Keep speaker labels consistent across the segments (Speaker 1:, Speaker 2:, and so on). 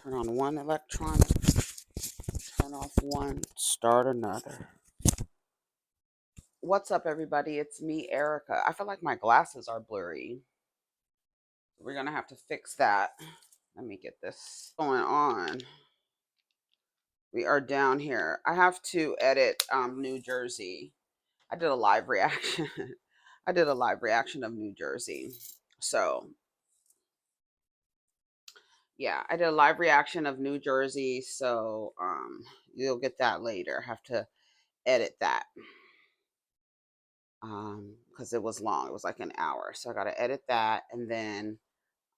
Speaker 1: Turn on one electronic, turn off one, start another. What's up, everybody? It's me, Erica. I feel like my glasses are blurry. We're gonna have to fix that. Let me get this going on. We are down here. I have to edit New Jersey. I did a live reaction. I did a live reaction of New Jersey. So yeah, I did a live reaction of New Jersey. So you'll get that later. I have to edit that. Because it was long. It was like an hour. So I gotta edit that, and then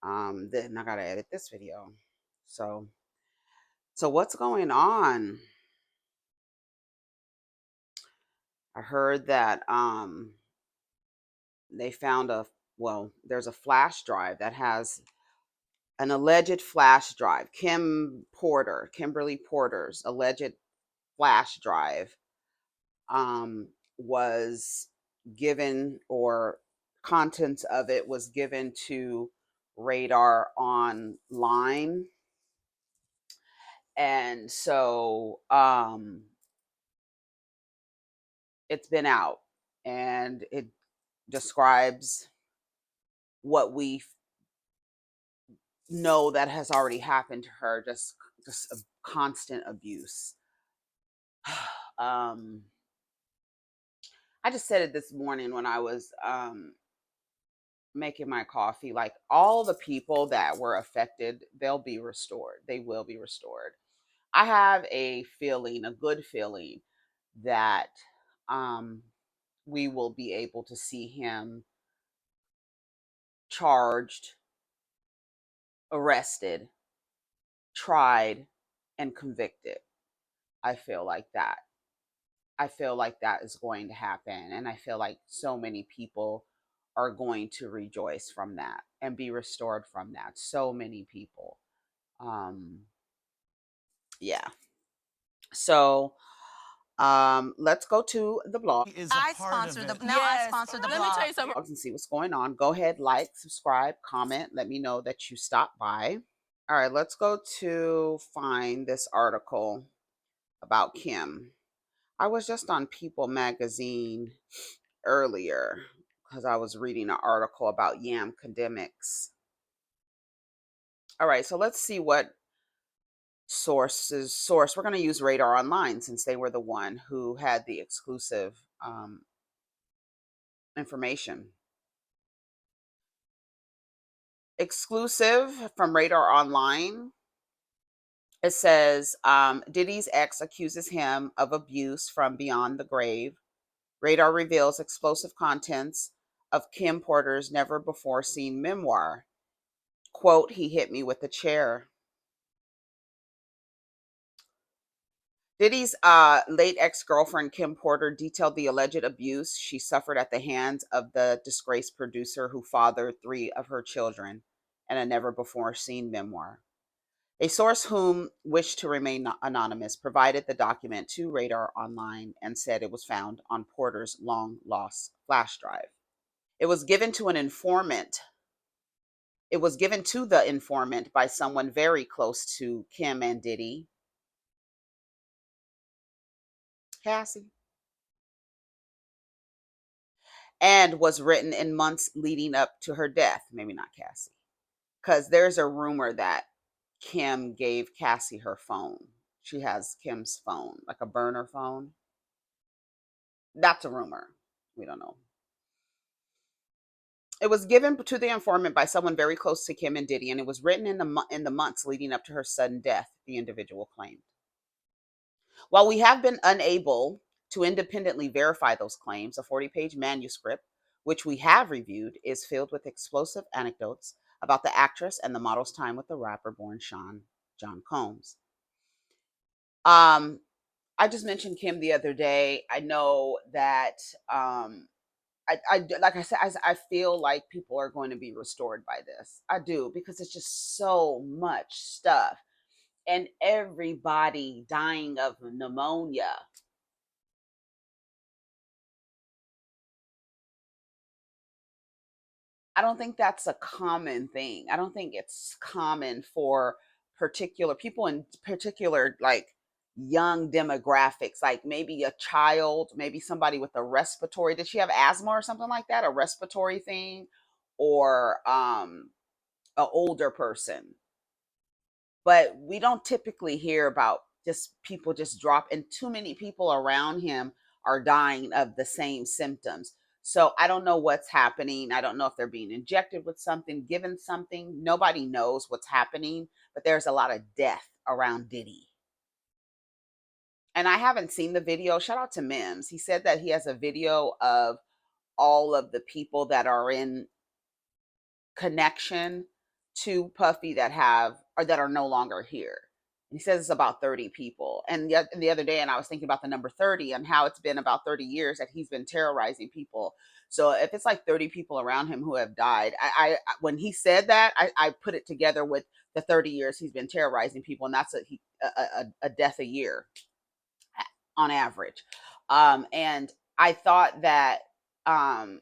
Speaker 1: I gotta edit this video. So what's going on? I heard that they found there's a flash drive that has an alleged flash drive. Kimberly Porter's alleged flash drive was given, or contents of it was given to Radar Online. And so it's been out, and it describes what we know that has already happened to her, just a constant abuse. I just said it this morning when I was making my coffee. Like, all the people that were affected, they'll be restored. They will be restored. I have a good feeling that we will be able to see him charged, arrested, tried, and convicted. I feel like that. I feel like that is going to happen. And I feel like so many people are going to rejoice from that and be restored from that. So many people. Yeah. So let's go to the blog.
Speaker 2: I sponsor the now. Yes. I sponsor the blog. Let me tell you something.
Speaker 1: And see what's going on. Go ahead, like, subscribe, comment. Let me know that you stopped by. All right, let's go to find this article about Kim. I was just on People magazine earlier because I was reading an article about yam academics. All right, so let's see what source. We're going to use Radar Online since they were the one who had the exclusive information. Exclusive from Radar Online. It says Diddy's ex accuses him of abuse from beyond the grave. Radar reveals explosive contents of Kim Porter's never before seen memoir. Quote, he hit me with a chair. Diddy's late ex-girlfriend Kim Porter detailed the alleged abuse she suffered at the hands of the disgraced producer who fathered 3 of her children in a never before seen memoir. A source whom wished to remain anonymous provided the document to Radar Online and said it was found on Porter's long-lost flash drive. It was given to an informant. It was given to the informant by someone very close to Kim and Diddy. Cassie. And was written in months leading up to her death. Maybe not Cassie. Because there's a rumor that Kim gave Cassie her phone. She has Kim's phone, like a burner phone. That's a rumor. We don't know. It was given to the informant by someone very close to Kim and Diddy, and it was written in the months leading up to her sudden death, the individual claimed. While we have been unable to independently verify those claims, a 40-page manuscript, which we have reviewed, is filled with explosive anecdotes about the actress and the model's time with the rapper born John Combs. I just mentioned Kim the other day. I know that I like I said, I feel like people are going to be restored by this. I do, because it's just so much stuff, and everybody dying of pneumonia. I don't think that's a common thing. I don't think it's common for particular people in particular, like young demographics, like maybe a child, maybe somebody with a respiratory, did she have asthma or something like that, a respiratory thing, or an older person. But we don't typically hear about just people just drop, and too many people around him are dying of the same symptoms. So I don't know what's happening. I don't know if they're being injected with something, given something. Nobody knows what's happening, but there's a lot of death around Diddy. And I haven't seen the video. Shout out to Mims. He said that he has a video of all of the people that are in connection to Puffy that have, or that are no longer here. He says it's about 30 people. And the other day, and I was thinking about the number 30 and how it's been about 30 years that he's been terrorizing people. So if it's like 30 people around him who have died, when he said that, I put it together with the 30 years he's been terrorizing people, and that's a death a year on average. And I thought that, I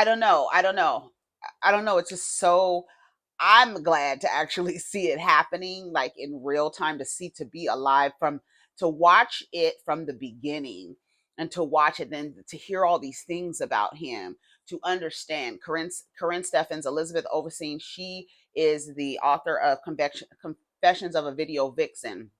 Speaker 1: don't know. I don't know. I don't know. It's just so, I'm glad to actually see it happening, like in real time, to be alive, to watch it from the beginning, and to watch it, then to hear all these things about him, to understand Karrine Steffans, Elizabeth Overseen. She is the author of Confessions of a Video Vixen.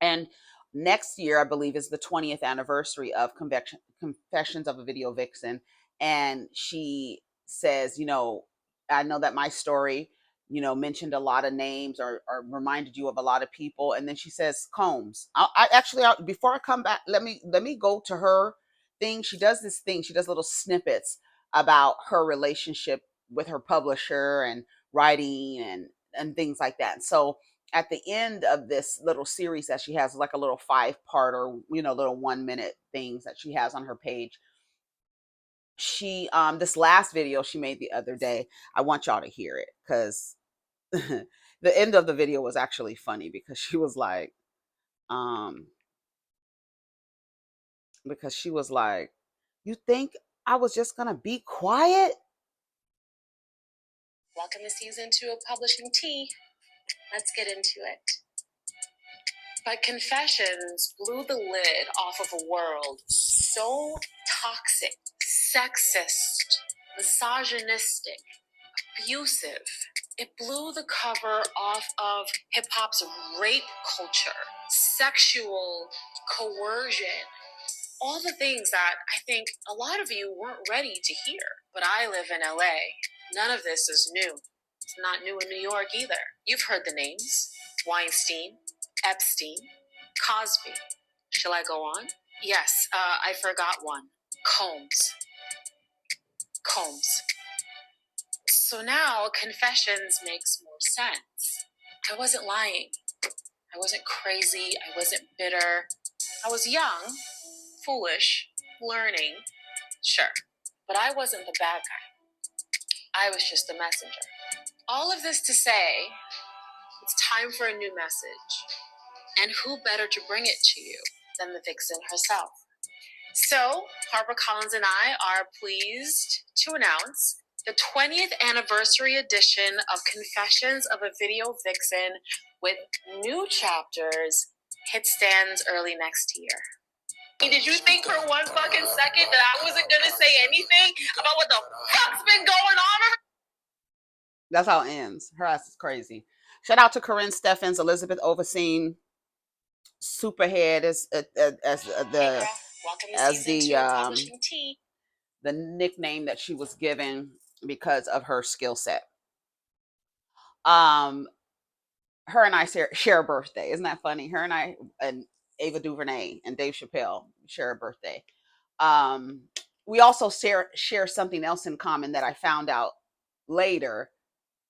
Speaker 1: And next year, I believe, is the 20th anniversary of Confessions of a Video Vixen. And she says, I know that my story, mentioned a lot of names, or reminded you of a lot of people. And then she says Combs. Before I come back, let me go to her thing. She does this thing. She does little snippets about her relationship with her publisher and writing and things like that. So at the end of this little series that she has, like a little 5-part, or little 1 minute things that she has on her page, she this last video she made the other day, I want y'all to hear it, because the end of the video was actually funny, because she was like, um you think I was just gonna be quiet? Welcome this season to a publishing tea. Let's get into it. But Confessions blew the lid off of a world so toxic, sexist, misogynistic, abusive. It blew the cover off of hip hop's rape culture, sexual coercion, all the things that I think a lot of you weren't ready to hear. But I live in LA. None of this is new. It's not new in New York either. You've heard the names: Weinstein, Epstein, Cosby. Shall I go on? Yes, I forgot one. Combs. Combs. So now Confessions makes more sense. I wasn't lying. I wasn't crazy. I wasn't bitter. I was young, foolish, learning, sure. But I wasn't the bad guy. I was just the messenger. All of this to say, it's time for a new message. And who better to bring it to you than the vixen herself? So, HarperCollins and I are pleased to announce the 20th anniversary edition of Confessions of a Video Vixen, with new chapters. Hit stands early next year. Did you think for one fucking second that I wasn't gonna say anything about what the fuck's been going on? That's how it ends. Her ass is crazy. Shout out to Karrine Steffans, Elizabeth Overseen, Superhead the nickname that she was given because of her skill set. Her and I share a birthday. Isn't that funny? Her and I, and Ava DuVernay and Dave Chappelle, share a birthday. We also share something else in common that I found out later,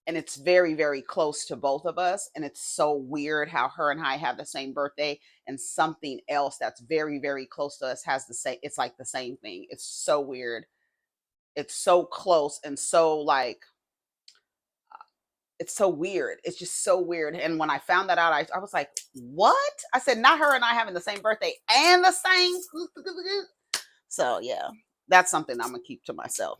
Speaker 1: and it's very, very close to both of us. And it's so weird how her and I have the same birthday, and something else that's very, very close to us has the same. It's like the same thing. It's so weird. It's so close, and so like, it's so weird. It's just so weird. And when I found that out, I was like, what? I said, not her and I having the same birthday and the same. So yeah, that's something I'm gonna keep to myself.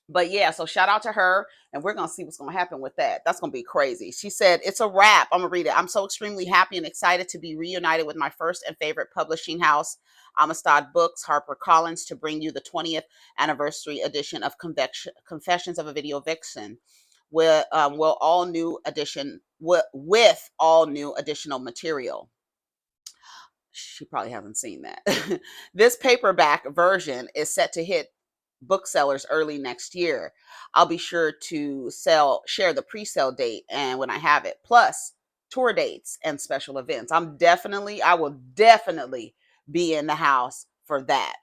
Speaker 1: But yeah, so shout out to her, and we're gonna see what's gonna happen with that. That's gonna be crazy. She said, "It's a wrap." I'm gonna read it. "I'm so extremely happy and excited to be reunited with my first and favorite publishing house, Amistad Books, HarperCollins, to bring you the 20th anniversary edition of Confessions of a Video Vixen, with all new additional material." She probably hasn't seen that. "This paperback version is set to hit booksellers early next year. I'll be sure to share the pre-sale date and when I have it, plus tour dates and special events. I will definitely be in the house for that.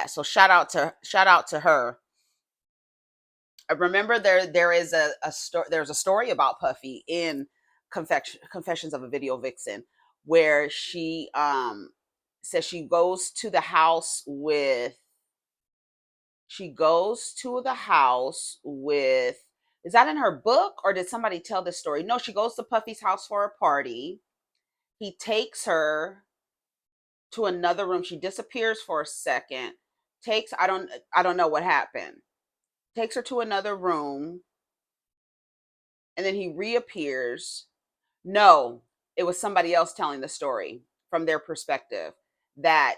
Speaker 1: So shout out to her. I remember there is a story. There's a story about Puffy in Confessions of a Video Vixen, where she says she goes to the house with. Is that in her book, or did somebody tell this story? No, she goes to Puffy's house for a party. He takes her to another room. She disappears for a second. Takes I don't know what happened. Takes her to another room, and then he reappears. No, it was somebody else telling the story from their perspective, that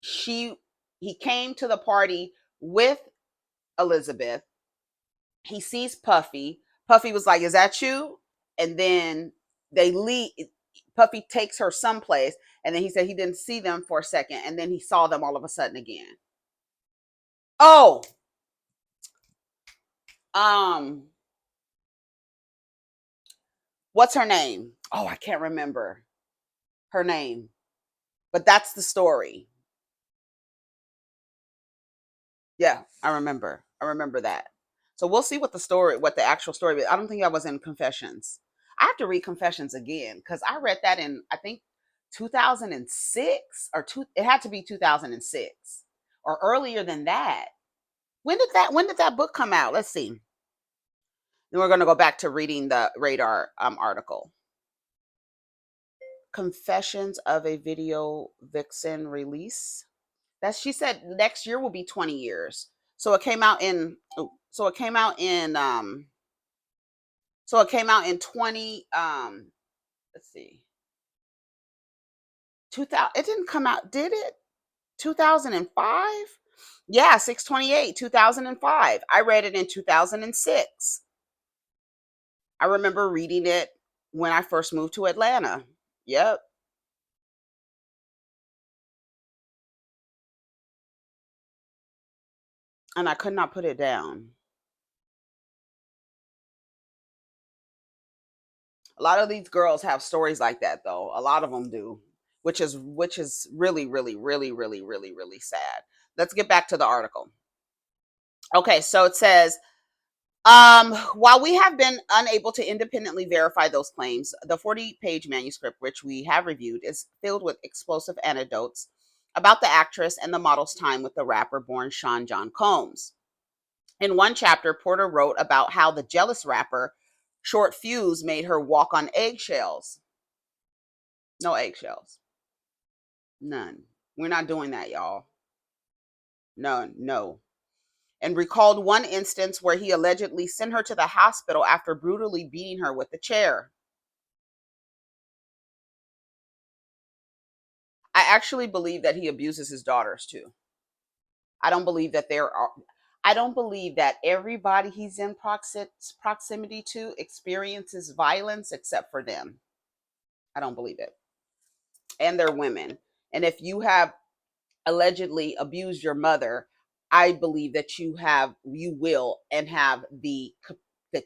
Speaker 1: she he came to the party with Elizabeth. He sees Puffy. Puffy was like, "Is that you?" And then they leave. Puffy takes her someplace, and then he said he didn't see them for a second, and then he saw them all of a sudden again. Oh, um, what's her name? Oh, I can't remember her name, but that's the story. Yeah, I remember. I remember that. So we'll see what the actual story is. I don't think I was in Confessions. I have to read Confessions again because I read that in, I think, 2006 it had to be 2006 or earlier than that. When did that book come out? Let's see. Then we're going to go back to reading the Radar article. Confessions of a Video Vixen release. She said next year will be 20 years. So it came out in so it came out in 20 let's see. 2000, it didn't come out, did it? 2005? Yeah, 6/28, 2005. I read it in 2006. I remember reading it when I first moved to Atlanta. Yep. And I could not put it down. A lot of these girls have stories like that, though. A lot of them do, which is really, really, really, really, really, really sad. Let's get back to the article. Okay, so it says, while we have been unable to independently verify those claims, the 40-page manuscript, which we have reviewed, is filled with explosive anecdotes about the actress and the model's time with the rapper born Sean John Combs. In one chapter, Porter wrote about how the jealous rapper Short Fuse made her walk on eggshells. No eggshells. None. We're not doing that, y'all. No, no. And recalled one instance where he allegedly sent her to the hospital after brutally beating her with a chair. I actually believe that he abuses his daughters too. I don't believe that there are. I don't believe that everybody he's in proximity to experiences violence except for them. I don't believe it. And they're women. And if you have allegedly abused your mother, I believe that you will and have the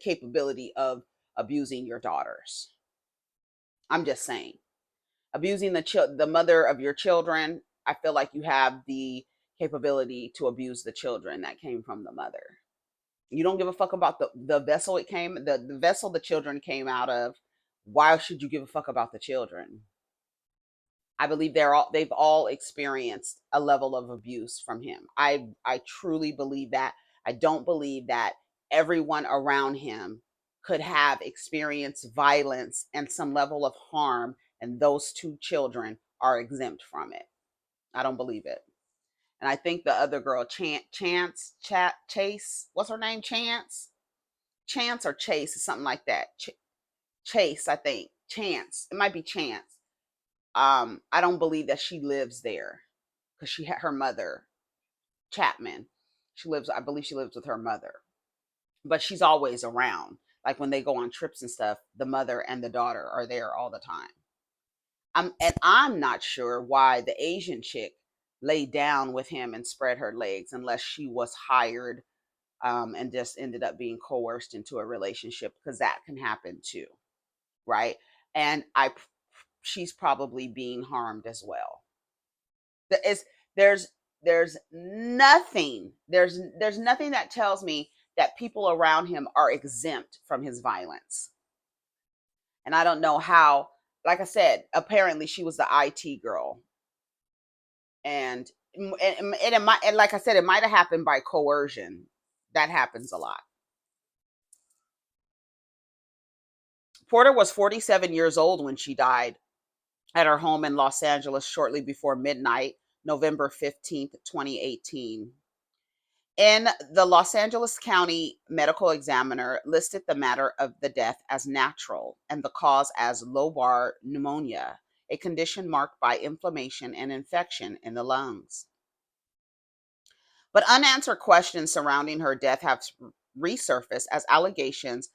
Speaker 1: capability of abusing your daughters. I'm just saying. Abusing the mother of your children, I feel like you have the capability to abuse the children that came from the mother. You don't give a fuck about the vessel the vessel the children came out of. Why should you give a fuck about the children? I believe they've all experienced a level of abuse from him. I truly believe that. I don't believe that everyone around him could have experienced violence and some level of harm, and those two children are exempt from it. I don't believe it. And I think the other girl, Chase, what's her name? Chance or Chase, or something like that. Chase, I think. Chance. It might be Chance. I don't believe that she lives there because she had her mother, Chapman. I believe she lives with her mother, but she's always around. Like when they go on trips and stuff, the mother and the daughter are there all the time. And I'm not sure why the Asian chick laid down with him and spread her legs unless she was hired, and just ended up being coerced into a relationship, because that can happen too, right? And she's probably being harmed as well. There's there's nothing that tells me that people around him are exempt from his violence. And I don't know how. Like I said, apparently she was the IT girl, and it might, and like I said, it might have happened by coercion. That happens a lot. Porter was 47 years old when she died at her home in Los Angeles shortly before midnight, November 15th, 2018. And the Los Angeles County Medical Examiner listed the matter of the death as natural and the cause as lobar pneumonia, a condition marked by inflammation and infection in the lungs. But unanswered questions surrounding her death have resurfaced as allegations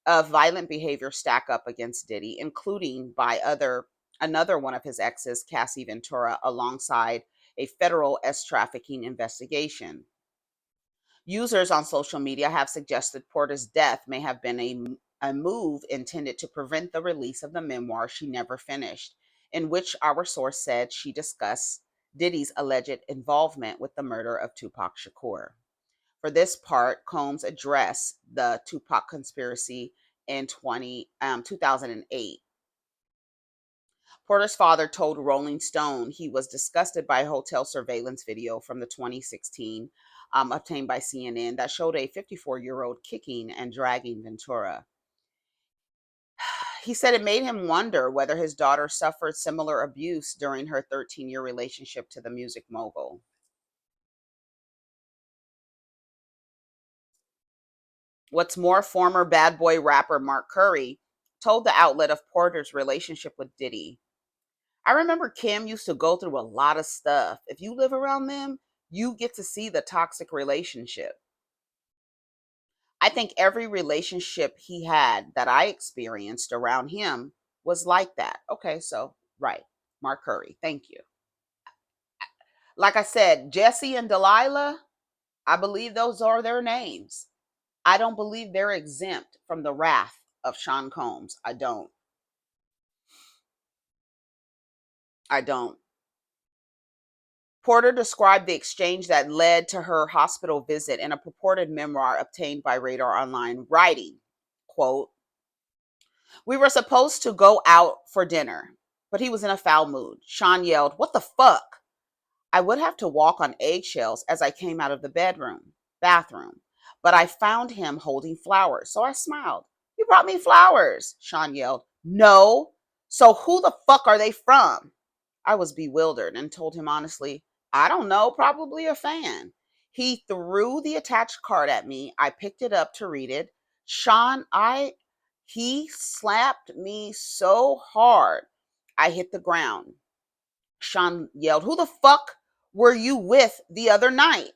Speaker 1: of violent behavior stack up against Diddy, including by another one of his exes, Cassie Ventura, alongside a federal trafficking investigation. Users on social media have suggested Porter's death may have been a move intended to prevent the release of the memoir she never finished, in which our source said she discussed Diddy's alleged involvement with the murder of Tupac Shakur. For this part, Combs addressed the Tupac conspiracy in 2008. Porter's father told Rolling Stone he was disgusted by a hotel surveillance video from the 2016, obtained by CNN, that showed a 54-year-old kicking and dragging Ventura. He said it made him wonder whether his daughter suffered similar abuse during her 13-year relationship to the music mogul. What's more, former bad boy rapper Mark Curry told the outlet of Porter's relationship with Diddy. I remember Kim used to go through a lot of stuff. If you live around them, you get to see the toxic relationship. I think every relationship he had that I experienced around him was like that. Okay, so, right. Mark Curry, thank you. Like I said, Jesse and Delilah, I believe those are their names. I don't believe they're exempt from the wrath of Sean Combs. I don't. I don't. Porter described the exchange that led to her hospital visit in a purported memoir obtained by Radar Online, writing, quote, "We were supposed to go out for dinner, but he was in a foul mood. Sean yelled, 'What the fuck?' I would have to walk on eggshells as I came out of the bathroom, but I found him holding flowers, so I smiled. 'You brought me flowers,' Sean yelled. 'No. So who the fuck are they from?' I was bewildered and told him honestly, 'I don't know, probably a fan.' He threw the attached card at me. I picked it up to read it. Sean, he slapped me so hard I hit the ground. Sean yelled, 'Who the fuck were you with the other night?'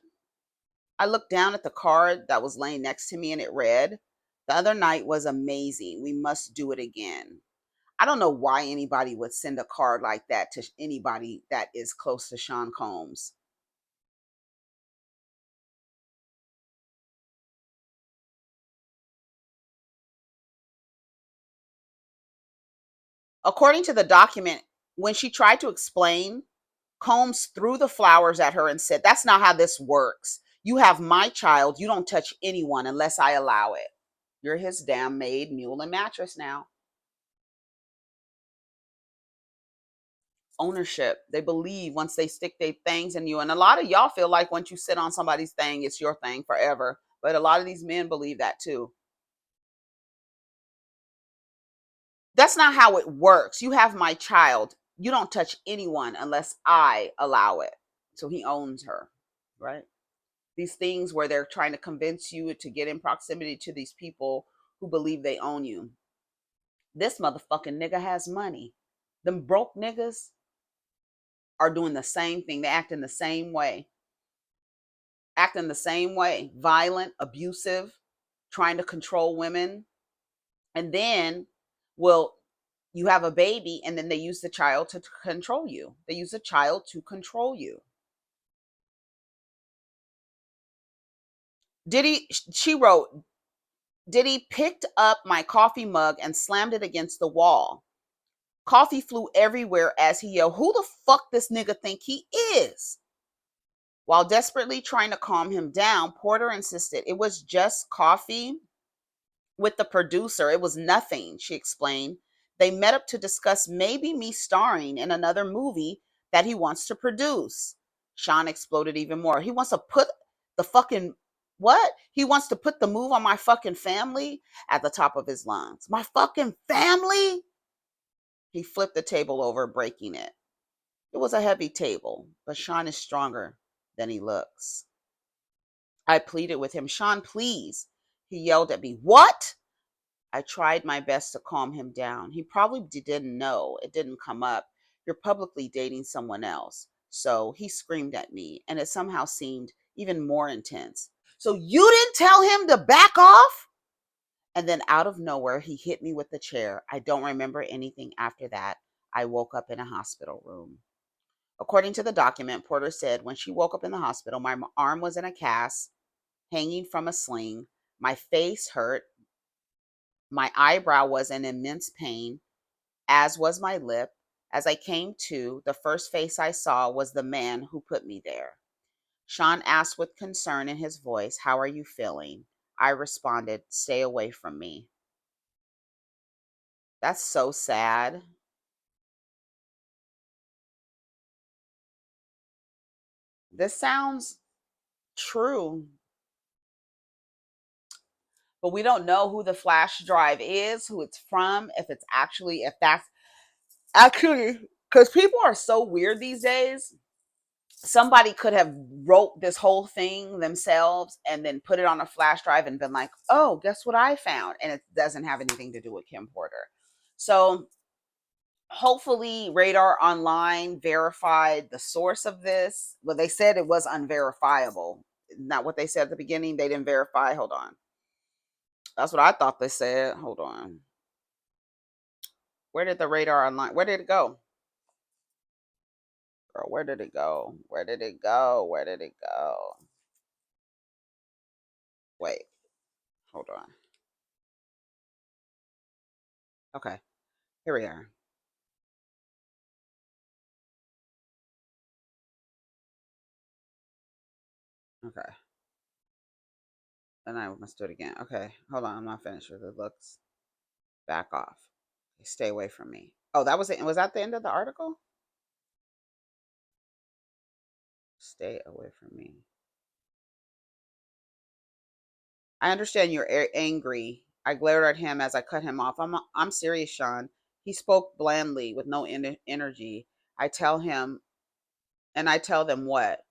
Speaker 1: I looked down at the card that was laying next to me and it read, 'The other night was amazing. We must do it again.' I don't know why anybody would send a card like that to anybody that is close to Sean Combs. According to the document, when she tried to explain, Combs threw the flowers at her and said, 'That's not how this works. You have my child. You don't touch anyone unless I allow it. You're his damn maid, mule, and mattress now.' Ownership. They believe once they stick their things in you. And a lot of y'all feel like once you sit on somebody's thing, it's your thing forever. But a lot of these men believe that too. That's not how it works. You have my child. You don't touch anyone unless I allow it. So he owns her. right? These things where they're trying to convince you to get in proximity to these people who believe they own you. This motherfucking nigga has money. Them broke niggas are doing the same thing. They act in the same way. Acting the same way. Violent, abusive, trying to control women. And then, well, you have a baby and then they use the child to control you. They use a child to control you. She wrote, Diddy picked up my coffee mug and slammed it against the wall. Coffee flew everywhere as he yelled, "Who the fuck this nigga think he is?" While desperately trying to calm him down, Porter insisted it was just coffee with the producer. It was nothing, she explained. They met up to discuss maybe me starring in another movie that he wants to produce. Sean exploded even more. He wants to put the fucking what? He wants to put the move on my fucking family at the top of his lungs. My fucking family? He flipped the table over, breaking it. It was a heavy table, but Sean is stronger than he looks. I pleaded with him, "Sean, please." He yelled at me, "What?" I tried my best to calm him down. He probably didn't know. It didn't come up. "You're publicly dating someone else." So he screamed at me, and it somehow seemed even more intense. "So you didn't tell him to back off?" And then out of nowhere, he hit me with the chair. I don't remember anything after that. I woke up in a hospital room. According to the document, Porter said when she woke up in the hospital, my arm was in a cast, hanging from a sling. My face hurt. My eyebrow was in immense pain, as was my lip. As I came to, the first face I saw was the man who put me there. Sean asked with concern in his voice, "How are you feeling?" I responded, "Stay away from me." That's so sad. This sounds true, but we don't know who the flash drive is, who it's from, if that's actually, because people are so weird these days. Somebody could have wrote this whole thing themselves and then put it on a flash drive and been like, "Oh, guess what I found?" And it doesn't have anything to do with Kim Porter. So hopefully Radar Online verified the source of this. Well, they said it was unverifiable. Not what they said at the beginning. They didn't verify. Hold on. That's what I thought they said. Hold on. Where did the Radar Online? Where did it go? Girl, where did it go? Where did it go? Where did it go? Wait, hold on. Okay, here we are. Okay, and I must do it again. Okay, hold on. I'm not finished with it. Looks back off. Okay, stay away from me. Oh, that was it. Was that the end of the article? Stay away from me. I understand you're angry. I glared at him as I cut him off. I'm serious, Sean. He spoke blandly with no energy. I tell him, and I tell them what?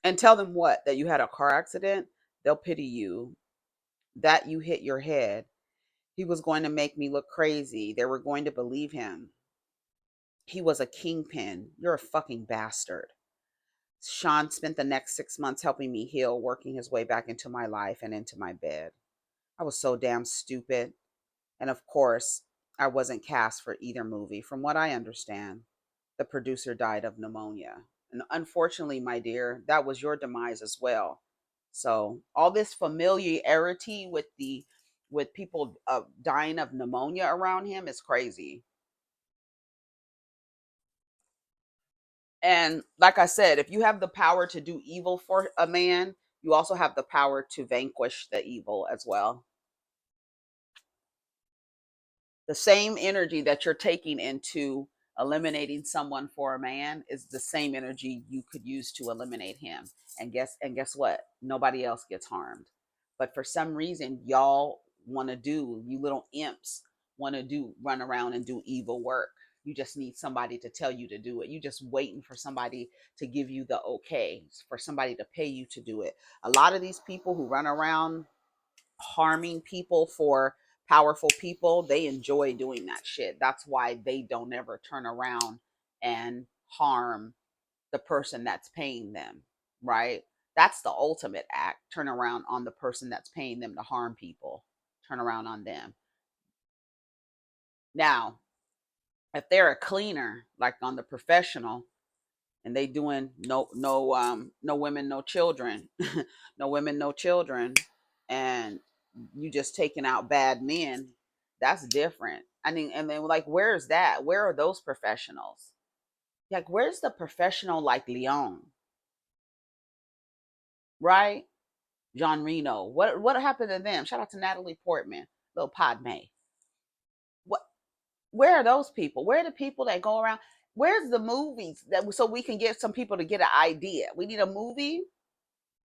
Speaker 1: And tell them what? That you had a car accident? They'll pity you. That you hit your head. He was going to make me look crazy. They were going to believe him. He was a kingpin. You're a fucking bastard. Sean spent the next 6 months helping me heal, working his way back into my life and into my bed. I was so damn stupid. And of course, I wasn't cast for either movie. From what I understand, the producer died of pneumonia. And unfortunately, my dear, that was your demise as well. So all this familiarity with people dying of pneumonia around him is crazy. And like I said, if you have the power to do evil for a man, you also have the power to vanquish the evil as well. The same energy that you're taking into eliminating someone for a man is the same energy you could use to eliminate him. And guess what? Nobody else gets harmed. But for some reason, y'all want to do, you little imps want to do run around and do evil work. You just need somebody to tell you to do it. You just waiting for somebody to give you the okay, for somebody to pay you to do it. A lot of these people who run around harming people for powerful people, they enjoy doing that shit. That's why they don't ever turn around and harm the person that's paying them, right? That's the ultimate act. Turn around on the person that's paying them to harm people. Turn around on them. Now, if they're a cleaner, like on the professional, and they doing no women, no children, no women, no children, and you just taking out bad men, that's different. I mean, and then like, where's that? Where are those professionals? Like, where's the professional like Leon, right? John Reno. What happened to them? Shout out to Natalie Portman, little Padme. What? Where are those people? Where are the people that go around? Where's the movies that so we can get some people to get an idea? We need a movie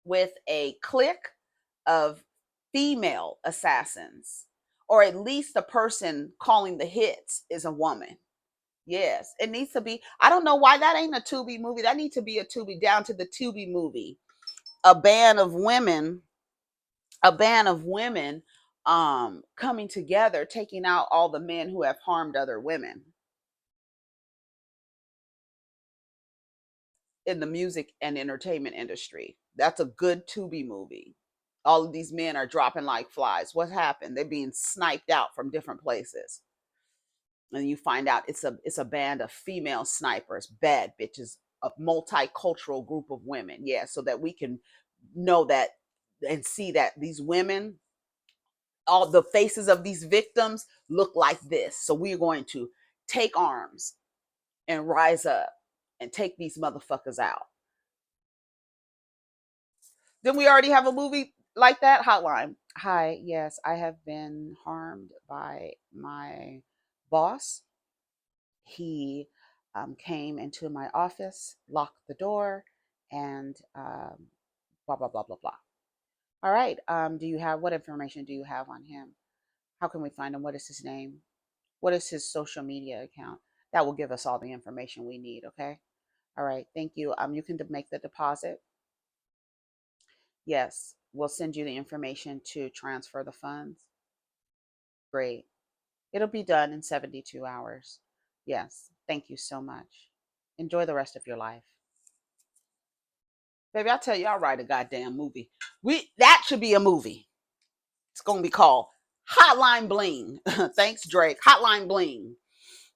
Speaker 1: with a clique of female assassins, or at least the person calling the hits is a woman. Yes, it needs to be. I don't know why that ain't a Tubi movie. That needs to be a Tubi, down to the Tubi movie. A band of women, a band of women coming together, taking out all the men who have harmed other women in the music and entertainment industry. That's a good Tubi movie. All of these men are dropping like flies. What happened? They're being sniped out from different places. And you find out it's a band of female snipers, bad bitches, a multicultural group of women. Yeah, so that we can know that and see that these women, all the faces of these victims look like this. So we're going to take arms and rise up and take these motherfuckers out. Then we already have a movie like that. Hotline. Hi, yes, I have been harmed by my boss. He came into my office, locked the door, and blah, blah, blah, blah, blah. All right. Do you have, what information do you have on him? How can we find him? What is his name? What is his social media account? That will give us all the information we need. Okay. All right. Thank you. You can make the deposit. Yes. We'll send you the information to transfer the funds. Great. It'll be done in 72 hours. Yes. Thank you so much. Enjoy the rest of your life. Baby, I tell you, I'll write a goddamn movie. That should be a movie. It's gonna be called Hotline Bling. Thanks, Drake. Hotline Bling.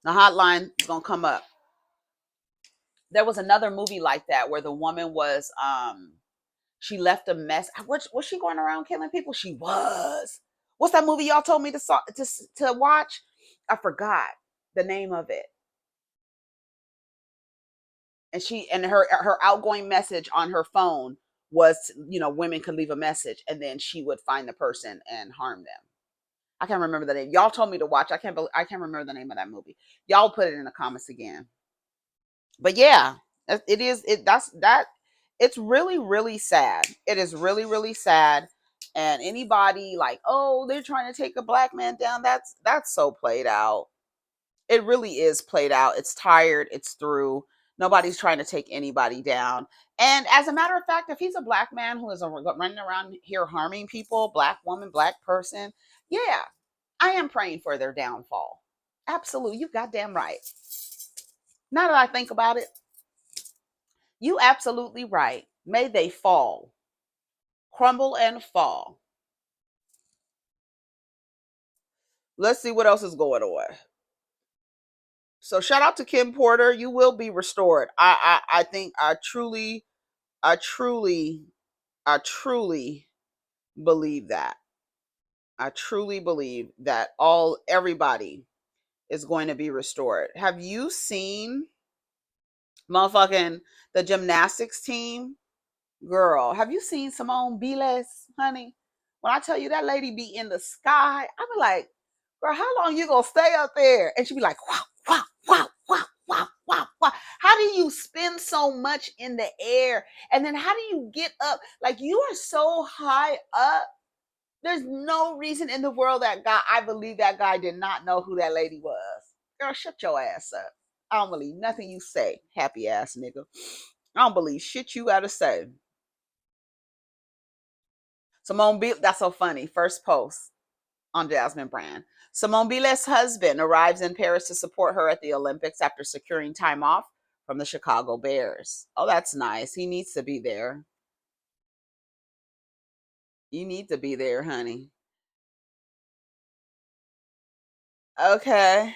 Speaker 1: The hotline is gonna come up. There was another movie like that where the woman was she left a mess. Was she going around killing people? She was. What's that movie y'all told me to watch? I forgot the name of it. And her outgoing message on her phone was, women could leave a message and then she would find the person and harm them. I can't remember the name. Y'all told me to watch. I can't remember the name of that movie. Y'all put it in the comments again. But yeah, it is it's really, really sad. It is really, really sad. And anybody like, oh, they're trying to take a black man down, that's so played out. It really is played out. It's tired. It's through. Nobody's trying to take anybody down. And as a matter of fact, if he's a black man who is running around here harming people, black woman, black person, yeah, I am praying for their downfall. Absolutely. You goddamn right. Now that I think about it, you absolutely right. May they fall, crumble and fall. Let's see what else is going on. So shout out to Kim Porter. You will be restored. I think I truly believe that. I truly believe that everybody is going to be restored. Have you seen motherfucking the gymnastics team? Girl, have you seen Simone Biles, honey? When I tell you that lady be in the sky, I be like, girl, how long you gonna stay up there? And she be like, wow, wow, wow, wow, wow, wow, wow. How do you spin so much in the air? And then how do you get up? Like, you are so high up. There's no reason in the world I believe that guy did not know who that lady was. Girl, shut your ass up. I don't believe nothing you say, happy ass nigga. I don't believe shit you gotta say. Simone Biles, that's so funny. First post on Jasmine Brand. Simone Biles' husband arrives in Paris to support her at the Olympics after securing time off from the Chicago Bears. Oh, that's nice. He needs to be there. You need to be there, honey. Okay.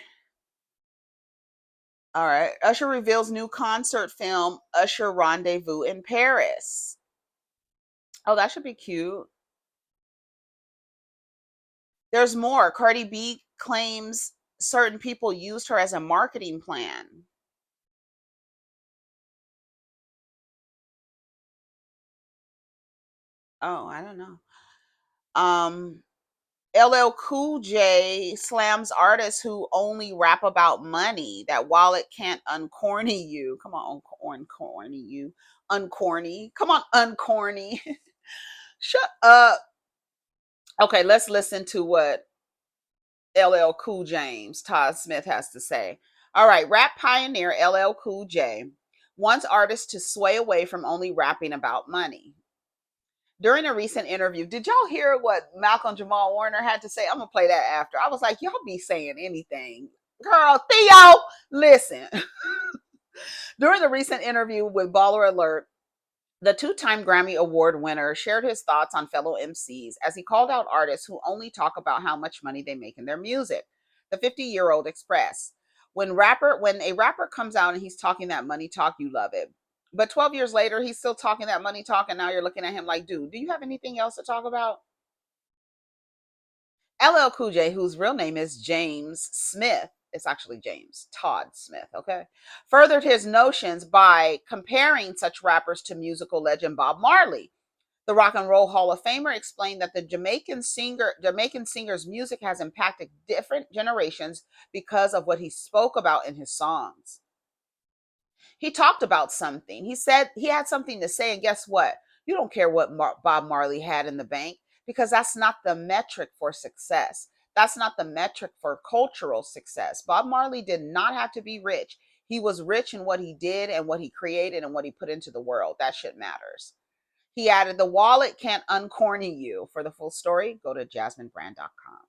Speaker 1: All right. Usher reveals new concert film, Usher Rendezvous in Paris. Oh, that should be cute. There's more. Cardi B claims certain people used her as a marketing plan. Oh, I don't know. LL Cool J slams artists who only rap about money. That wallet can't uncorny you. Come on, uncorny you. Uncorny. Come on, uncorny. Shut up. Okay, let's listen to what LL Cool James Todd Smith has to say. All right, rap pioneer LL Cool J wants artists to sway away from only rapping about money. During a recent interview, did y'all hear what Malcolm Jamal Warner had to say? I'm gonna play that after. I was like, y'all be saying anything. Girl, Theo, listen. During the recent interview with Baller Alert, the two-time Grammy Award winner shared his thoughts on fellow MCs as he called out artists who only talk about how much money they make in their music. The 50-year-old expressed, when a rapper comes out and he's talking that money talk, you love it. But 12 years later, he's still talking that money talk, and now you're looking at him like, dude, do you have anything else to talk about? LL Cool J, whose real name is James Smith, it's actually James Todd Smith, okay, furthered his notions by comparing such rappers to musical legend Bob Marley. The Rock and Roll Hall of Famer explained that the Jamaican singer's music has impacted different generations because of what he spoke about in his songs. He talked about something. He said he had something to say, and guess what? You don't care what Bob Marley had in the bank because that's not the metric for success. That's not the metric for cultural success. Bob Marley did not have to be rich. He was rich in what he did and what he created and what he put into the world. That shit matters. He added, the wallet can't uncorny you. For the full story, go to jasminebrand.com.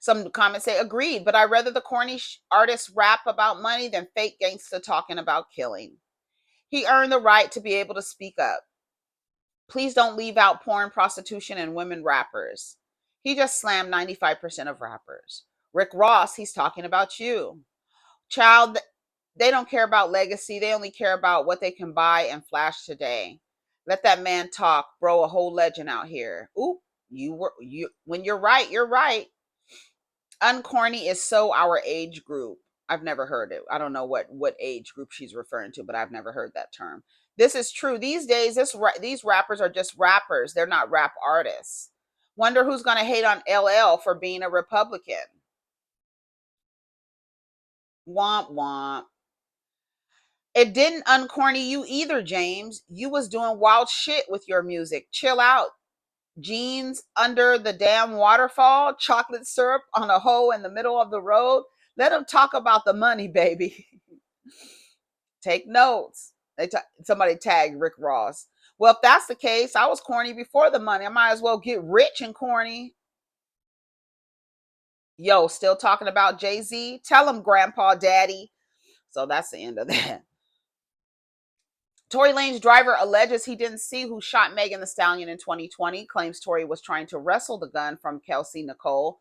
Speaker 1: Some comments say, agreed, but I'd rather the corny artists rap about money than fake gangsta talking about killing. He earned the right to be able to speak up. Please don't leave out porn, prostitution, and women rappers. He just slammed 95% of rappers. Rick Ross, he's talking about you. Child, they don't care about legacy. They only care about what they can buy and flash today. Let that man talk, bro. A whole legend out here. Oop, you when you're right, you're right. Uncorny is so our age group. I've never heard it. I don't know what age group she's referring to, but I've never heard that term. This is true. These days, these rappers are just rappers. They're not rap artists. Wonder who's going to hate on LL for being a Republican. Womp womp. It didn't uncorny you either, James. You was doing wild shit with your music. Chill out. Jeans under the damn waterfall, chocolate syrup on a hoe in the middle of the road. Let them talk about the money, baby. Take notes. Somebody tagged Rick Ross. Well, if that's the case, I was corny before the money. I might as well get rich and corny. Yo, still talking about Jay-Z? Tell him, Grandpa Daddy. So that's the end of that. Tory Lanez driver alleges he didn't see who shot Megan Thee Stallion in 2020, claims Tory was trying to wrestle the gun from Kelsey Nicole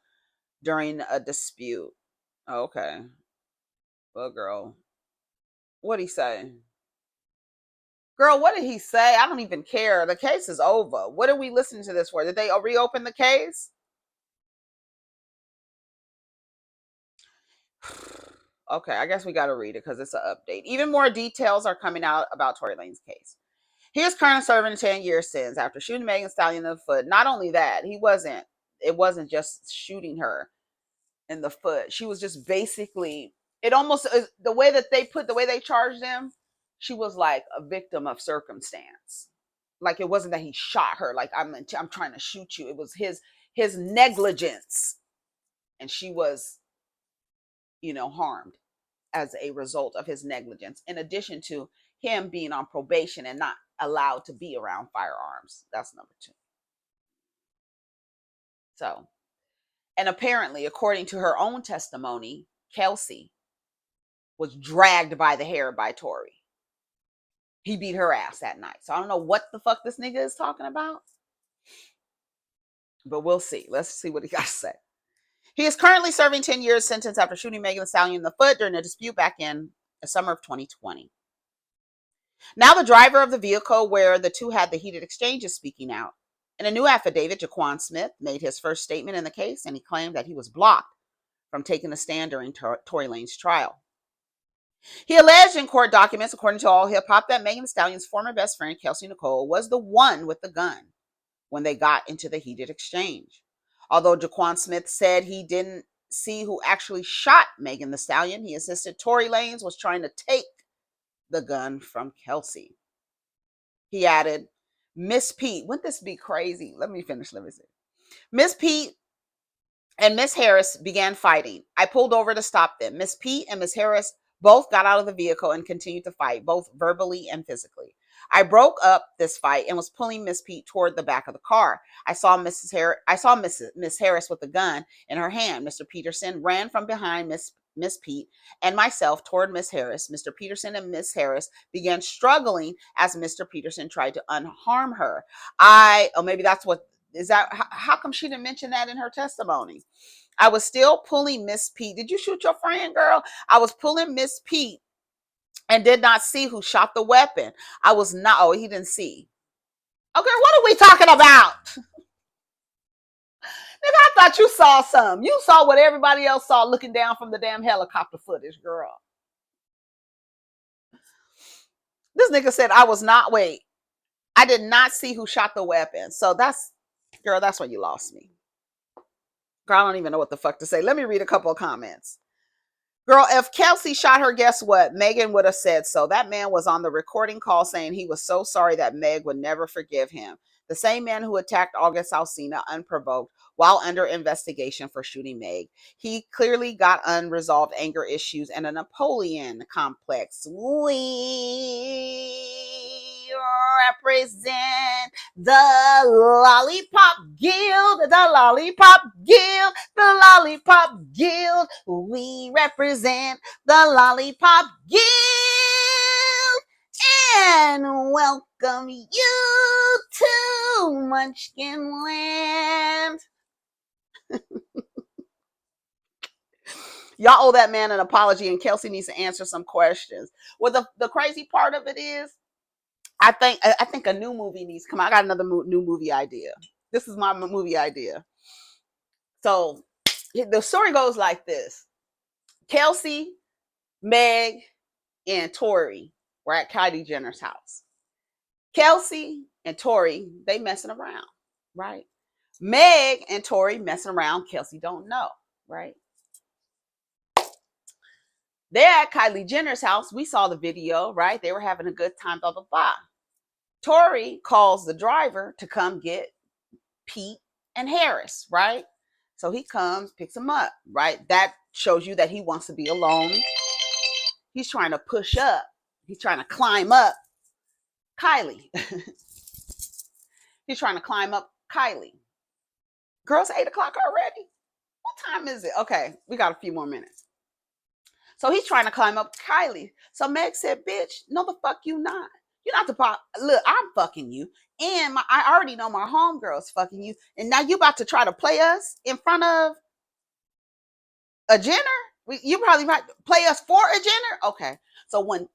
Speaker 1: during a dispute. Okay. Well, girl, what'd he say? Girl, what did he say? I don't even care. The case is over. What are we listening to this for? Did they reopen the case? Okay, I guess we got to read it because it's an update. Even more details are coming out about Tory Lanez's case. He is currently serving a 10-year sentence after shooting Megan Thee Stallion in the foot. Not only that, it wasn't just shooting her in the foot. She was just basically, it almost, the way they charged them, she was like a victim of circumstance. Like it wasn't that he shot her. Like I'm trying to shoot you. It was his negligence, and she was harmed as a result of his negligence, in addition to him being on probation and not allowed to be around firearms. That's number two. So, and apparently, according to her own testimony, Kelsey was dragged by the hair by Tory. He beat her ass that night. So I don't know what the fuck this nigga is talking about, but we'll see. Let's see what he got to say. He is currently serving 10 years sentence after shooting Megan Thee Stallion in the foot during a dispute back in the summer of 2020. Now the driver of the vehicle where the two had the heated exchange is speaking out. In a new affidavit, Jaquan Smith made his first statement in the case, and he claimed that he was blocked from taking a stand during Tory Lanez's trial. He alleged in court documents, according to All Hip Hop, that Megan Thee Stallion's former best friend, Kelsey Nicole, was the one with the gun when they got into the heated exchange. Although Jaquan Smith said he didn't see who actually shot Megan Thee Stallion, he insisted Tory Lanez was trying to take the gun from Kelsey. He added, Miss Pete, wouldn't this be crazy? Let me finish. Miss Pete and Miss Harris began fighting. I pulled over to stop them. Miss Pete and Miss Harris both got out of the vehicle and continued to fight, both verbally and physically. I broke up this fight and was pulling Miss Pete toward the back of the car. I saw Miss Harris with a gun in her hand. Mr. Peterson ran from behind Miss Pete and myself toward Miss Harris. Mr. Peterson and Miss Harris began struggling as Mr. Peterson tried to unharm her. Maybe that's what is that. How come she didn't mention that in her testimony? I was still pulling Miss Pete. Did you shoot your friend, girl? I was pulling Miss Pete and did not see who shot the weapon. I was not. Oh, he didn't see. Okay, what are we talking about? Nigga, I thought you saw some. You saw what everybody else saw looking down from the damn helicopter footage, girl. This nigga said I was not. Wait, I did not see who shot the weapon. So that's, girl, that's when you lost me. Girl, I don't even know what the fuck to say. Let me read a couple of comments. Girl, if Kelsey shot her, guess what? Megan would have said so. That man was on the recording call saying he was so sorry that Meg would never forgive him. The same man who attacked August Alsina unprovoked while under investigation for shooting Meg. He clearly got unresolved anger issues and a Napoleon complex. We represent the Lollipop Guild, the Lollipop Guild, the Lollipop Guild. We represent the Lollipop Guild and welcome you to Munchkin Land. Y'all owe that man an apology, and Kelsey needs to answer some questions. Well, the crazy part of it is, I think a new movie needs to come out. I got another new movie idea. This is my movie idea. So the story goes like this. Kelsey, Meg, and Tory were at Kylie Jenner's house. Kelsey and Tory, they messing around, right? Meg and Tory messing around. Kelsey don't know, right? They're at Kylie Jenner's house. We saw the video, right? They were having a good time, blah, blah, blah. Tory calls the driver to come get Pete and Harris, right? So he comes, picks them up, right? That shows you that he wants to be alone. He's trying to push up. He's trying to climb up Kylie. He's trying to climb up Kylie. Girls, 8 o'clock already? What time is it? Okay, we got a few more minutes. So he's trying to climb up Kylie. So Meg said, bitch, no the fuck you not. You're not the pop. Look, I'm fucking you. And I already know my homegirl's fucking you. And now you about to try to play us in front of a Jenner? You probably might play us for a Jenner? Okay. So when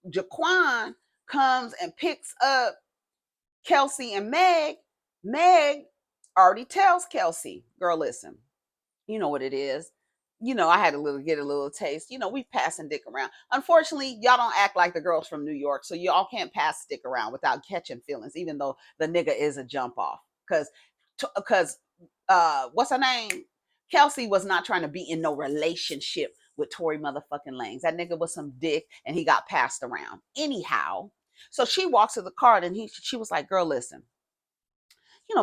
Speaker 1: Jaquan comes and picks up Kelsey and Meg already tells Kelsey, girl, listen, you know what it is. I had get a little taste. We passing dick around. Unfortunately, y'all don't act like the girls from New York, so y'all can't pass dick around without catching feelings, even though the nigga is a jump off. Because what's her name? Kelsey was not trying to be in no relationship with Tory motherfucking Lanez. That nigga was some dick, and he got passed around. Anyhow, so she walks to the car, and she was like, girl, listen.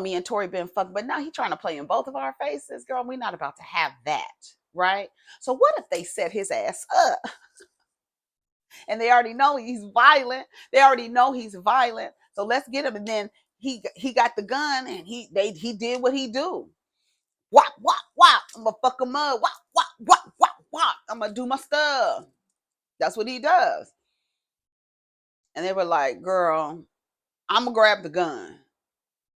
Speaker 1: Me and Tory been fucked, but now he trying to play in both of our faces. Girl, we're not about to have that, right? So what if they set his ass up and they already know he's violent? They already know he's violent. So let's get him. And then he got the gun and he did what he do. Wop, wop, wop. I'm gonna fuck him up. Wop, wop, wop, wop, wop. I'm gonna do my stuff. That's what he does. And they were like, girl, I'm gonna grab the gun.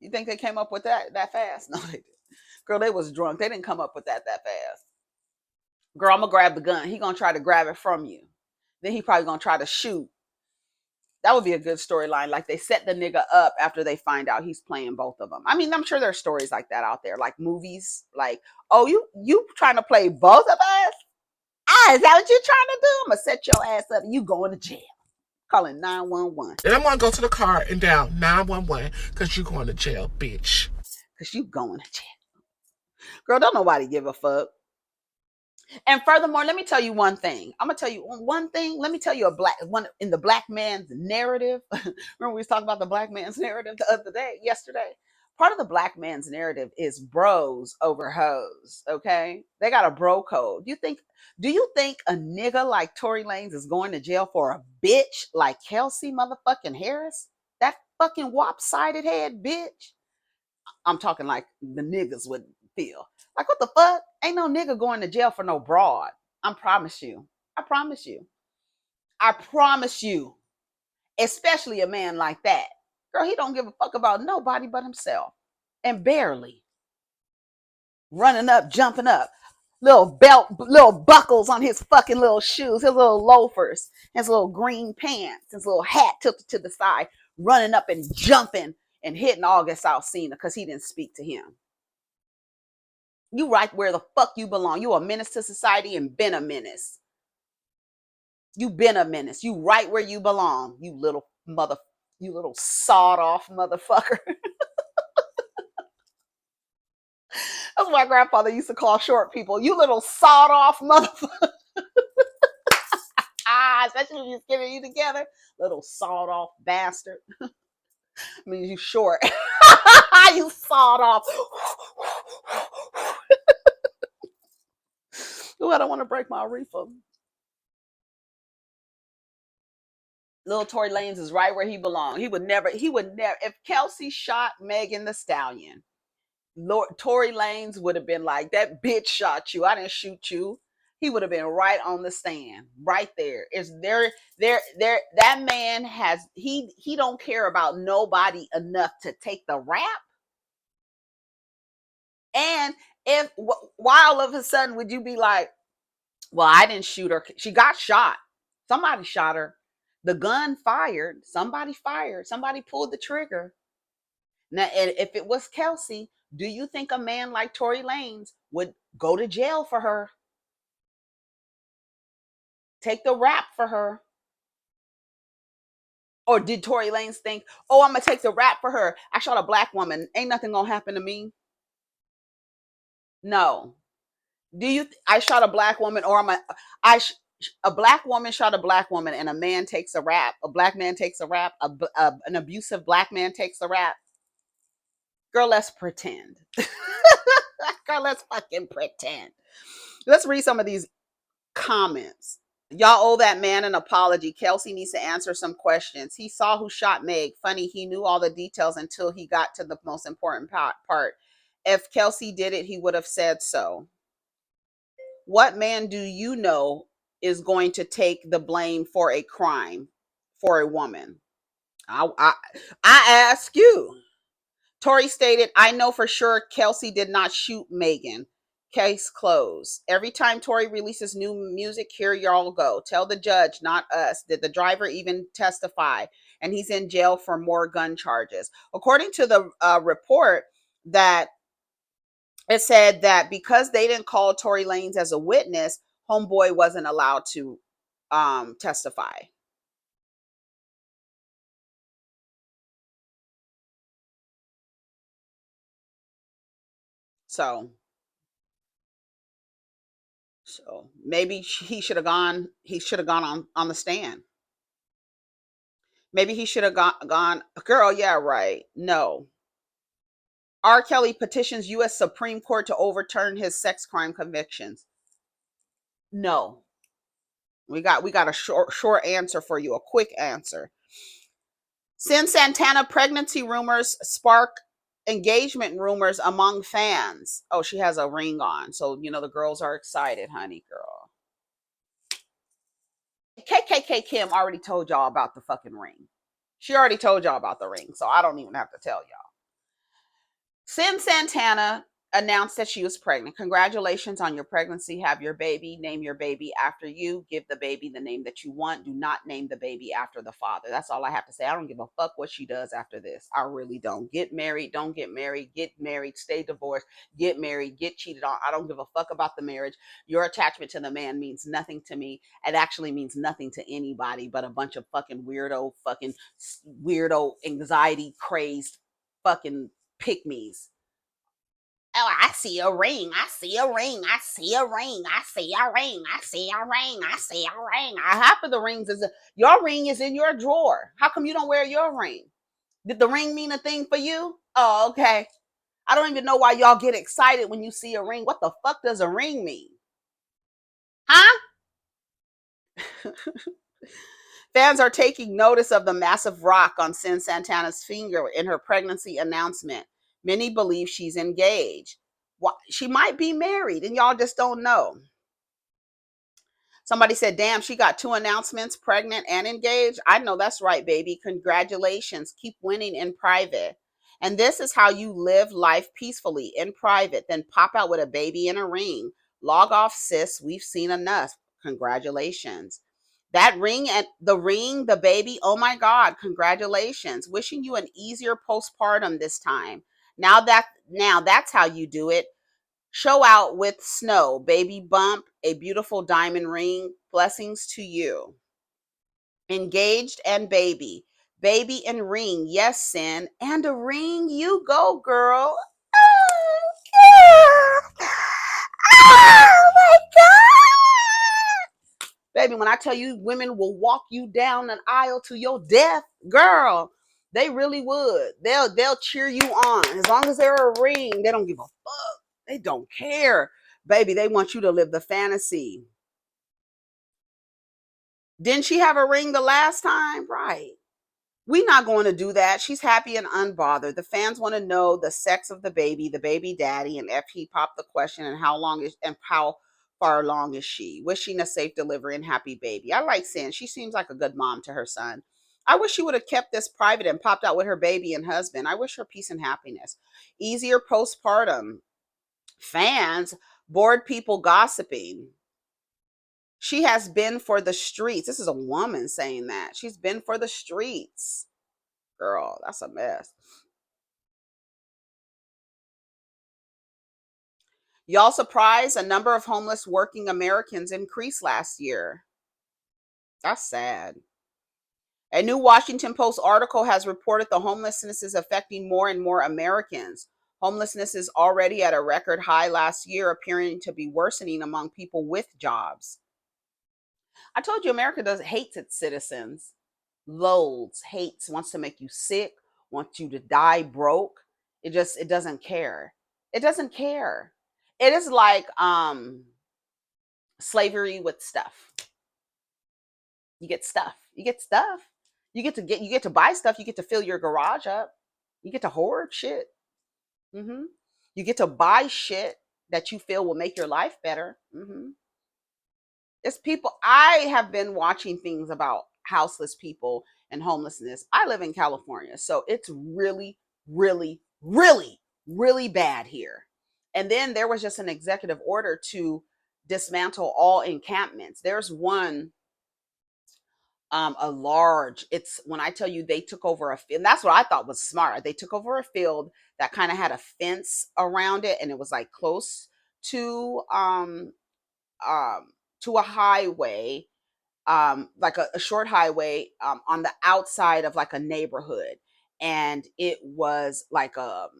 Speaker 1: You think they came up with that fast? No, they didn't. Girl, they was drunk. They didn't come up with that fast. Girl, I'm gonna grab the gun. He gonna try to grab it from you. Then he probably gonna try to shoot. That would be a good storyline. Like they set the nigga up after they find out he's playing both of them. I mean, I'm sure there's stories like that out there, like movies. Like, oh, you trying to play both of us? Ah, is that what you're trying to do? I'm gonna set your ass up and you going to jail. Calling 911.
Speaker 3: Then I'm gonna go to the car and dial 911 because you going to jail, bitch.
Speaker 1: Because you going to jail. Girl, don't nobody give a fuck. And furthermore, let me tell you one thing. I'm gonna tell you one thing. Let me tell you a black one in the black man's narrative. Remember we was talking about the black man's narrative the other day, yesterday. Part of the black man's narrative is bros over hoes. Okay, they got a bro code. Do you think a nigga like Tory Lanez is going to jail for a bitch like Kelsey motherfucking Harris? That fucking wop-sided head bitch. I'm talking like the niggas would feel. Like, what the fuck? Ain't no nigga going to jail for no broad. I promise you. I promise you. I promise you. Especially a man like that. Girl, he don't give a fuck about nobody but himself. And barely. Running up, jumping up. Little belt, little buckles on his fucking little shoes, his little loafers, his little green pants, his little hat tilted to the side, running up and jumping and hitting August Alsina because he didn't speak to him. You right where the fuck you belong. You a menace to society and been a menace. You been a menace. You right where you belong. You little sawed off motherfucker. That's what my grandfather used to call short people. You little sawed off motherfucker. Especially when he's getting you together. Little sawed off bastard. I mean, you short. You sawed off. Ooh, I don't want to break my reefer. Little Tory Lanez is right where he belongs. He would never, if Kelsey shot Megan Thee Stallion, Tory Lanez would have been like, that bitch shot you. I didn't shoot you. He would have been right on the stand, right there. Is there, that man has, he don't care about nobody enough to take the rap. And why all of a sudden would you be like, well, I didn't shoot her. She got shot. Somebody shot her. The gun fired. Somebody fired. Somebody pulled the trigger. Now, and if it was Kelsey, do you think a man like Tory Lanez would go to jail for her? Take the rap for her? Or did Tory Lanez think, oh, I'm going to take the rap for her. I shot a black woman. Ain't nothing going to happen to me. No. I shot a black woman, or a black woman shot a black woman and a man takes a rap. A black man takes a rap. An abusive black man takes a rap. Girl, let's pretend. Girl, let's fucking pretend. Let's read some of these comments. Y'all owe that man an apology. Kelsey needs to answer some questions. He saw who shot Meg. Funny, he knew all the details until he got to the most important part. If Kelsey did it, he would have said so. What man do you know is going to take the blame for a crime for a woman? I ask you. Tory stated, I know for sure Kelsey did not shoot Megan. Case closed. Every time Tory releases new music, here y'all go. Tell the judge, not us. Did the driver even testify? And he's in jail for more gun charges. According to the report, that it said that because they didn't call Tory Lanez as a witness, homeboy wasn't allowed to testify. So maybe he should have gone. He should have gone on the stand. Maybe he should have gone. Girl, yeah, right. No. R. Kelly petitions U.S. Supreme Court to overturn his sex crime convictions. No. We got a short answer for you, a quick answer. Since Santana pregnancy rumors spark engagement rumors among fans. Oh, she has a ring on. So, the girls are excited, honey girl. KKK Kim already told y'all about the fucking ring. She already told y'all about the ring, so I don't even have to tell y'all. Since Santana announced that she was pregnant, congratulations on your pregnancy. Have your baby. Name your baby after you. Give the baby the name that you want. Do not name the baby after the father. That's all I have to say. I don't give a fuck what she does after this. I really don't. Get married. Don't get married. Get married. Stay divorced. Get married. Get cheated on. I don't give a fuck about the marriage. Your attachment to the man means nothing to me. It actually means nothing to anybody but a bunch of fucking weirdo, anxiety crazed fucking pick me's. Oh, I see a ring. I see a ring. I see a ring. I see a ring. I see a ring. I see a ring. Half of the rings your ring is in your drawer. How come you don't wear your ring? Did the ring mean a thing for you? Oh, okay. I don't even know why y'all get excited when you see a ring. What the fuck does a ring mean? Huh? Fans are taking notice of the massive rock on Sin Santana's finger in her pregnancy announcement. Many believe she's engaged. She might be married and y'all just don't know. Somebody said, damn, she got 2 announcements, pregnant and engaged. I know that's right, baby. Congratulations. Keep winning in private. And this is how you live life peacefully in private, then pop out with a baby in a ring. Log off, sis. We've seen enough. Congratulations. That ring and the baby. Oh my God. Congratulations. Wishing you an easier postpartum this time. Now that's how you do it. Show out with snow, baby bump, a beautiful diamond ring. Blessings to you. Engaged and baby. Baby and ring. Yes, Sin. And a ring. You go, girl. Oh, my God. Baby, when I tell you women will walk you down an aisle to your death, girl, they really would. They'll cheer you on. As long as they're a ring, they don't give a fuck. They don't care. Baby, they want you to live the fantasy. Didn't she have a ring the last time? Right. We're not going to do that. She's happy and unbothered. The fans want to know the sex of the baby daddy, and if he popped the question, and how far along is she? Wishing a safe delivery and happy baby. I like Sin. She seems like a good mom to her son. I wish she would have kept this private and popped out with her baby and husband. I wish her peace and happiness. Easier postpartum. Fans, bored people gossiping. She has been for the streets. This is a woman saying that. She's been for the streets. Girl, that's a mess. Y'all surprised a number of homeless working Americans increased last year. That's sad. A new Washington Post article has reported the homelessness is affecting more and more Americans. Homelessness is already at a record high last year, appearing to be worsening among people with jobs. I told you America hates its citizens. Loads, hates, wants to make you sick, wants you to die broke. It doesn't care. It doesn't care. It is like slavery with stuff. You get stuff. You get stuff. You get to buy stuff. You get to fill your garage up. You get to hoard shit. Mm-hmm. You get to buy shit that you feel will make your life better. Mm-hmm. It's people. I have been watching things about houseless people and homelessness. I live in California, so it's really, really, really, really bad here. And then there was just an executive order to dismantle all encampments. There's one, a large. It's when I tell you they took over a field. That's what I thought was smart. They took over a field that kind of had a fence around it, and it was like close to um to a highway, like a short highway, on the outside of like a neighborhood, and it was like a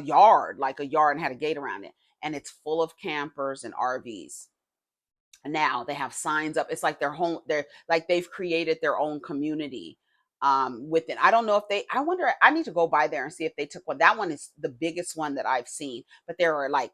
Speaker 1: yard, and had a gate around it, and it's full of campers and RVs. Now they have signs up. It's like their home. They're like they've created their own community within. I don't know if they. I wonder. I need to go by there and see if they took one. That one is the biggest one that I've seen. But there are like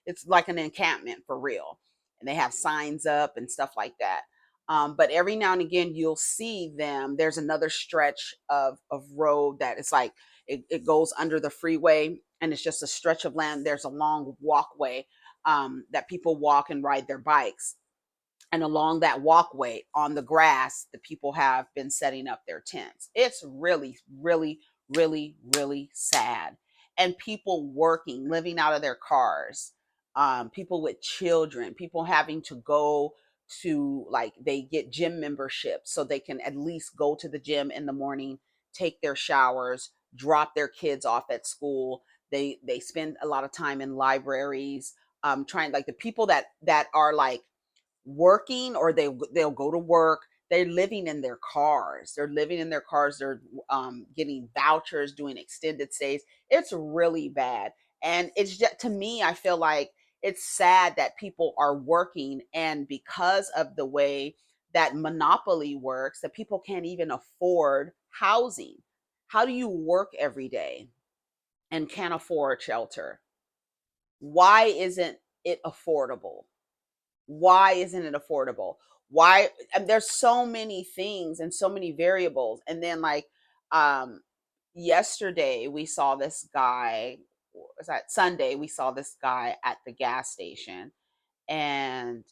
Speaker 1: it's like an encampment for real. and they have signs up and stuff like that. But every now and again, you'll see them. There's another stretch of road that it's like it goes under the freeway, and it's just a stretch of land. There's a long walkway that people walk and ride their bikes, and along that walkway on the grass, the people have been setting up their tents. It's really, really, really, really sad. And people working, living out of their cars, people with children, people having to go to, like, they get gym memberships so they can at least go to the gym in the morning, take their showers, drop their kids off at school. They spend a lot of time in libraries, trying, like, the people that are like working, or they'll go to work. They're living in their cars. They're getting vouchers, doing extended stays. It's really bad. And it's just, to me, I feel like it's sad that people are working, and because of the way that monopoly works, that people can't even afford housing. How do you work every day and can't afford shelter? Why isn't it affordable? Why isn't it affordable? Why? And there's so many things and so many variables. And then, like, um yesterday we saw this guy, was that Sunday, we saw this guy at the gas station, and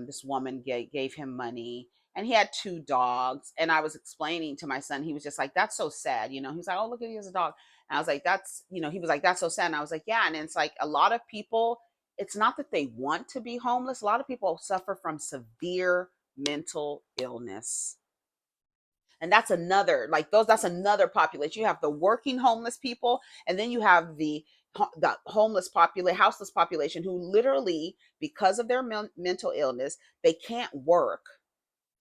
Speaker 1: this woman gave him money, and he had two dogs. And I was explaining to my son, he was just like, that's so sad, he was like, oh, look at, he has a dog. And I was like, that's, he was like, that's so sad. And I was like, yeah. And it's like, a lot of people, it's not that they want to be homeless. A lot of people suffer from severe mental illness, and that's another population. You have the working homeless people, and then you have the homeless population, houseless population, who literally, because of their mental illness, they can't work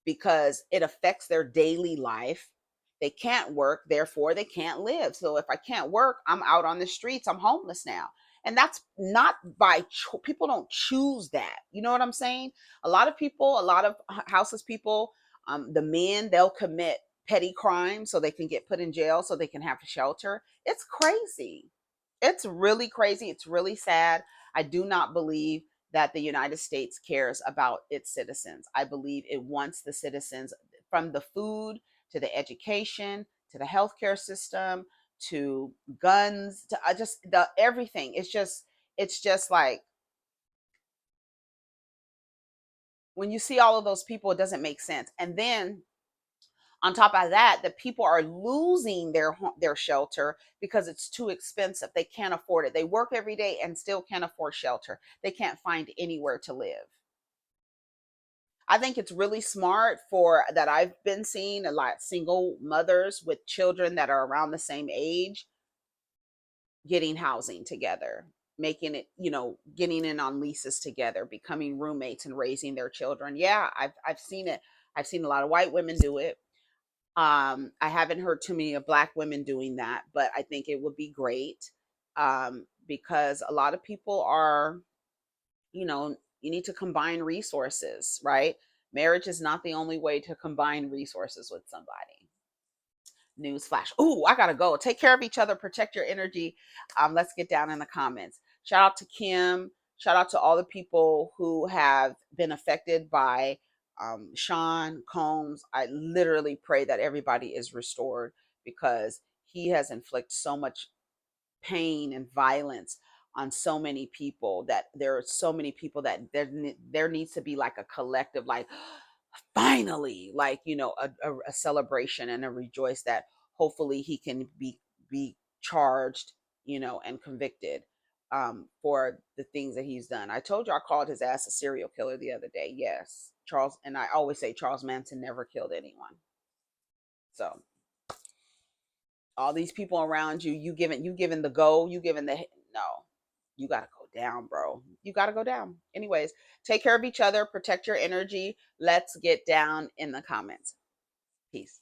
Speaker 1: because it affects their daily life. They can't work, therefore they can't live. So if I can't work, I'm out on the streets, I'm homeless now. And that's not by people don't choose that. You know what I'm saying? A lot of people, a lot of houseless people, the men, they'll commit petty crimes so they can get put in jail so they can have shelter. It's crazy. It's really crazy. It's really sad. I do not believe that the United States cares about its citizens. I believe it wants the citizens, from the food to the education to the healthcare system to guns to just the everything. It's just like, when you see all of those people, it doesn't make sense. And then on top of that, the people are losing their shelter because it's too expensive. They can't afford it. They work every day and still can't afford shelter. They can't find anywhere to live. I think it's really smart for that. I've been seeing a lot single mothers with children that are around the same age getting housing together, making it, getting in on leases together, becoming roommates and raising their children. Yeah, I've seen it. I've seen a lot of white women do it. I haven't heard too many of black women doing that, but I think it would be great, because a lot of people are, you need to combine resources, right? Marriage is not the only way to combine resources with somebody. Newsflash. Ooh, I gotta go. Take care of each other. Protect your energy. Let's get down in the comments. Shout out to Kim. Shout out to all the people who have been affected by Sean Combs. I literally pray that everybody is restored, because he has inflicted so much pain and violence on so many people, that there are so many people that there needs to be like a collective, like, finally, like, a celebration and a rejoice that hopefully he can be charged, and convicted, for the things that he's done. I told you I called his ass a serial killer the other day. Yes, Charles, and I always say Charles Manson never killed anyone. So all these people around you, you giving the go, you giving the no, you gotta go down, bro. You gotta go down. Anyways, take care of each other, protect your energy. Let's get down in the comments. Peace.